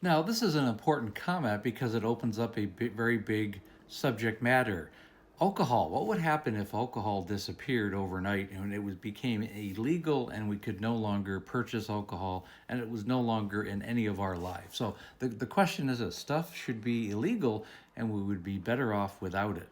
Now, this is an important comment because it opens up a very big subject matter. Alcohol. What would happen if alcohol disappeared overnight and became illegal and we could no longer purchase alcohol and it was no longer in any of our lives? So the question is this stuff should be illegal and we would be better off without it.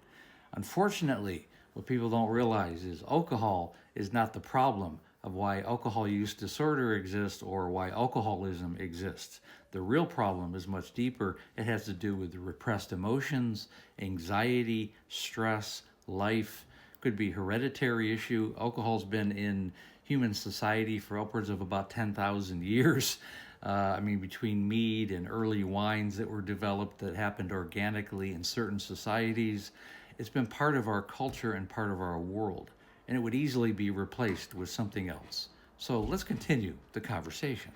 Unfortunately, what people don't realize is alcohol is not the problem of why alcohol use disorder exists or why alcoholism exists. The real problem is much deeper. It has to do with repressed emotions, anxiety, stress, life. Could be hereditary issue. Alcohol's been in human society for upwards of about 10,000 years. Between mead and early wines that were developed that happened organically in certain societies, it's been part of our culture and part of our world, and it would easily be replaced with something else. So let's continue the conversation.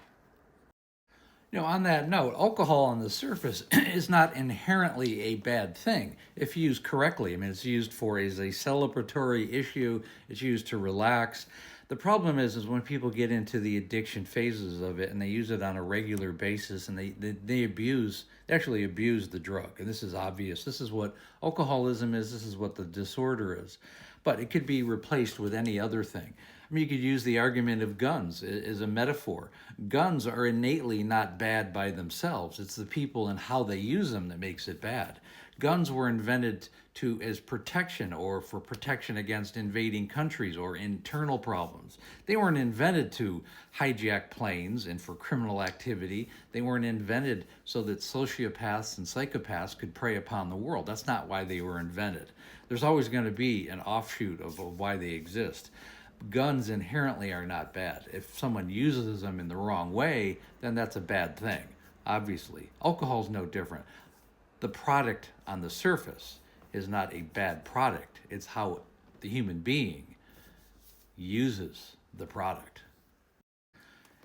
On that note, alcohol on the surface is not inherently a bad thing if used correctly. It's used for as a celebratory issue, it's used to relax. The problem is when people get into the addiction phases of it and they use it on a regular basis and they actually abuse the drug. And this is obvious. This is what alcoholism is, this is what the disorder is. But it could be replaced with any other thing. You could use the argument of guns as a metaphor. Guns are innately not bad by themselves. It's the people and how they use them that makes it bad. Guns were invented as protection or for protection against invading countries or internal problems. They weren't invented to hijack planes and for criminal activity. They weren't invented so that sociopaths and psychopaths could prey upon the world. That's not why they were invented. There's always going to be an offshoot of why they exist. Guns inherently are not bad. If someone uses them in the wrong way, then that's a bad thing, obviously. Alcohol is no different. The product on the surface is not a bad product, it's how the human being uses the product.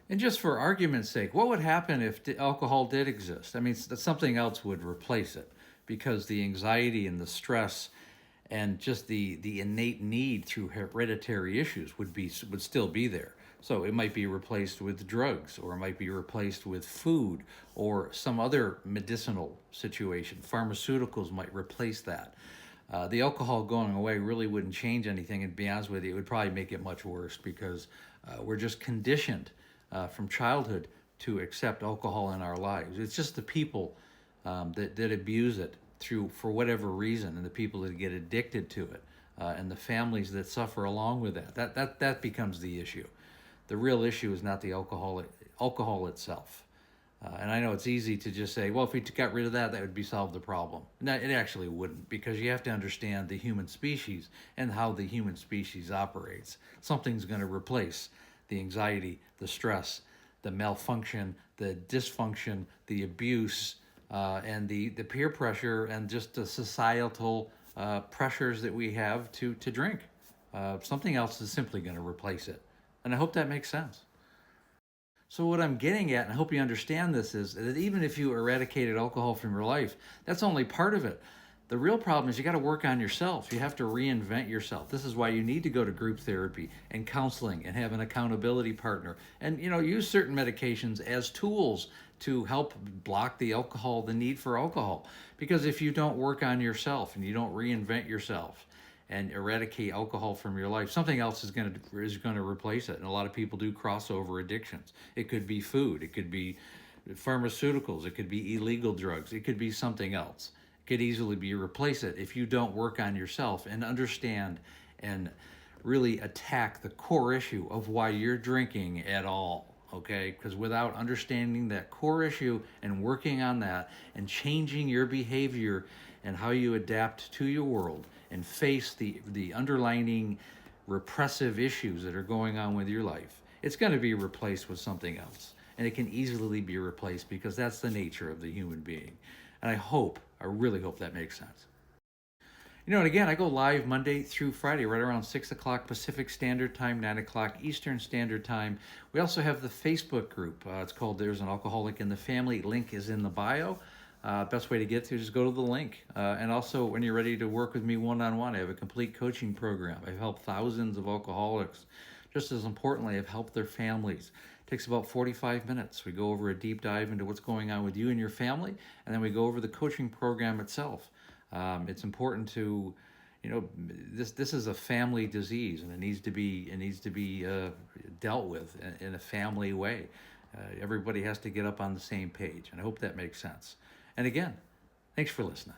And just for argument's sake, what would happen if alcohol did exist? Something else would replace it because the anxiety and the stress and just the innate need through hereditary issues would still be there. So it might be replaced with drugs, or it might be replaced with food, or some other medicinal situation. Pharmaceuticals might replace that. The alcohol going away really wouldn't change anything, and to be honest with you, it would probably make it much worse because we're just conditioned from childhood to accept alcohol in our lives. It's just the people that abuse it for whatever reason, and the people that get addicted to it, and the families that suffer along with that. That becomes the issue. The real issue is not the alcohol itself. And I know it's easy to just say, well, if we got rid of that, that would be solved the problem. No, it actually wouldn't, because you have to understand the human species and how the human species operates. Something's going to replace the anxiety, the stress, the malfunction, the dysfunction, the abuse, and the peer pressure and just the societal pressures that we have to drink. Something else is simply going to replace it. And I hope that makes sense. So, what I'm getting at, and I hope you understand this, is that even if you eradicated alcohol from your life, that's only part of it. The real problem is you got to work on yourself. You have to reinvent yourself. This is why you need to go to group therapy and counseling and have an accountability partner and use certain medications as tools to help block the need for alcohol. Because if you don't work on yourself and you don't reinvent yourself and eradicate alcohol from your life, something else is going to replace it. And a lot of people do crossover addictions. It could be food, it could be pharmaceuticals, it could be illegal drugs, it could be something else. It could easily be replace it if you don't work on yourself and understand and really attack the core issue of why you're drinking at all. Okay, because without understanding that core issue and working on that and changing your behavior and how you adapt to your world and face the underlining repressive issues that are going on with your life, it's going to be replaced with something else. And it can easily be replaced because that's the nature of the human being. And I really hope that makes sense. And again, I go live Monday through Friday, right around 6 o'clock Pacific Standard Time, 9 o'clock Eastern Standard Time. We also have the Facebook group. It's called There's an Alcoholic in the Family. Link is in the bio. Best way to get to is just go to the link. And also, when you're ready to work with me one-on-one, I have a complete coaching program. I've helped thousands of alcoholics. Just as importantly, I've helped their families Takes about 45 minutes. We go over a deep dive into what's going on with you and your family, and then we go over the coaching program itself. It's important to, this is a family disease, and it needs to be dealt with in a family way. Everybody has to get up on the same page, and I hope that makes sense. And again, thanks for listening.